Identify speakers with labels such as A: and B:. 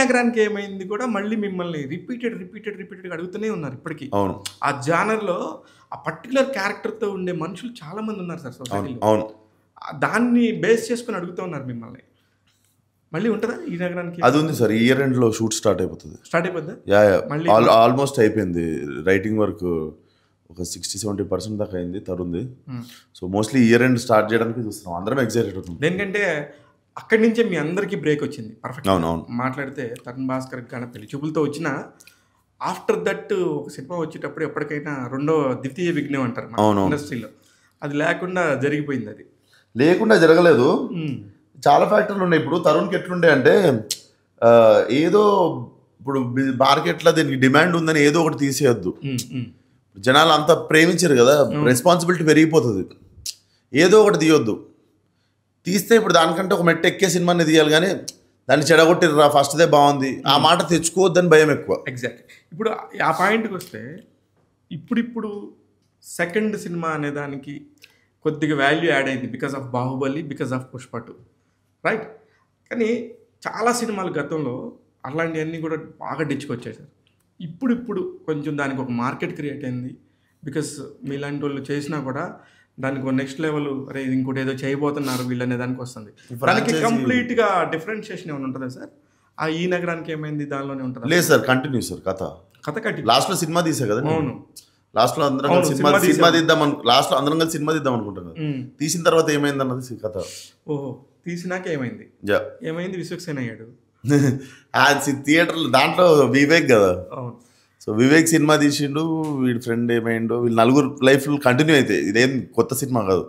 A: నగరానికి ఏమైంది కూడా మళ్ళీ మిమ్మల్ని రిపీటెడ్గా అడుగుతూనే ఉన్నారు ఇప్పటికీ.
B: అవును.
A: ఆ జానర్లో ఆ పర్టికులర్ క్యారెక్టర్తో ఉండే మనుషులు చాలా మంది ఉన్నారు సార్ సొసైటీలో.
B: అవును.
A: దాన్ని బేస్ చేసుకుని అడుగుతూ ఉన్నారు మిమ్మల్ని. మళ్ళీ ఉంటుందా ఈ నగరానికి?
B: అది ఉంది సార్. ఇయర్ ఎండ్ లో షూట్ స్టార్ట్ అయిపోతుంది. ఆల్మోస్ట్ అయిపోయింది. రైటింగ్ వర్క్ ఒక 60-70% దాకా అయింది తరుంది. So mostly year end start చేయడానికి చూస్తున్నాం. అందరం ఎక్సైటెడ్ అవుతుంది.
A: దేనికంటే అక్కడి నుంచే మీ అందరికీ బ్రేక్ వచ్చింది. పర్ఫెక్ట్.
B: అవునవును.
A: మాట్లాడితే తరుణ్ భాస్కర్ గాన పెళ్లి చూపులతో వచ్చిన ఆఫ్టర్ దట్ ఒక సినిమా వచ్చేటప్పుడు ఎప్పటికైనా రెండో ద్వితీయ విఘ్నం అంటారు ఇండస్ట్రీలో. అది లేకుండా జరిగిపోయింది. అది
B: లేకుండా జరగలేదు. చాలా ఫ్యాక్టర్లు ఉన్నాయి. ఇప్పుడు తరుణ్కి ఎట్లుండే అంటే ఏదో ఇప్పుడు మార్కెట్లో దీనికి డిమాండ్ ఉందని ఏదో ఒకటి తీసేయద్దు. జనాలు అంతా ప్రేమించారు కదా, రెస్పాన్సిబిలిటీ పెరిగిపోతుంది. ఏదో ఒకటి తీయొద్దు. తీస్తే ఇప్పుడు దానికంటే ఒక మెట్టు ఎక్కే సినిమాని తీయాలి, కానీ దాన్ని చెడగొట్టిర్రా ఫస్ట్దే బాగుంది ఆ మాట తెచ్చుకోవద్దని భయం ఎక్కువ.
A: ఎగ్జాక్ట్. ఇప్పుడు ఆ పాయింట్కి వస్తే ఇప్పుడు సెకండ్ సినిమా అనే దానికి కొద్దిగా వాల్యూ యాడ్ అయింది because of Baahubali, because of Pushpa 2, right? కానీ చాలా సినిమాలు గతంలో అలాంటివన్నీ కూడా బాగా డిచ్చుకొచ్చాయి సార్. ఇప్పుడు కొంచెం దానికి ఒక మార్కెట్ క్రియేట్ అయింది. బికాస్ మీలాంటి వాళ్ళు చేసినా కూడా దానికి ఒక నెక్స్ట్ లెవెల్, అరే ఇంకోటి ఏదో చేయబోతున్నారు వీళ్ళు అనే దానికి వస్తుంది. దానికి కంప్లీట్గా డిఫరెన్షియేషన్ ఏమైనా ఉంటుందా సార్? ఆ ఈ నగరానికి ఏమైంది దానిలోనే ఉంటుందా?
B: లేదు సార్, కంటిన్యూ సార్. కథ కంటిన్యూ. లాస్ట్లో సినిమా తీసా కదా. అవును. లాస్ట్లో అందరం కలిసి సినిమా తీద్దాం లాస్ట్లో అందరం కలిసి సినిమా తీద్దాం అనుకుంటాం. తీసిన తర్వాత ఏమైంది అన్నది కథ. ఓహో,
A: తీసినాక ఏమైంది? విశ్వక్సేన్ అయ్యాడు
B: థియేటర్లో. దాంట్లో వివేక్ కదా. సో వివేక్ సినిమా తీసిండు, వీడి ఫ్రెండ్ ఏమైండో, వీళ్ళు నలుగురు లైఫ్ కంటిన్యూ అవుతాయి. ఇదేం కొత్త సినిమా కాదు.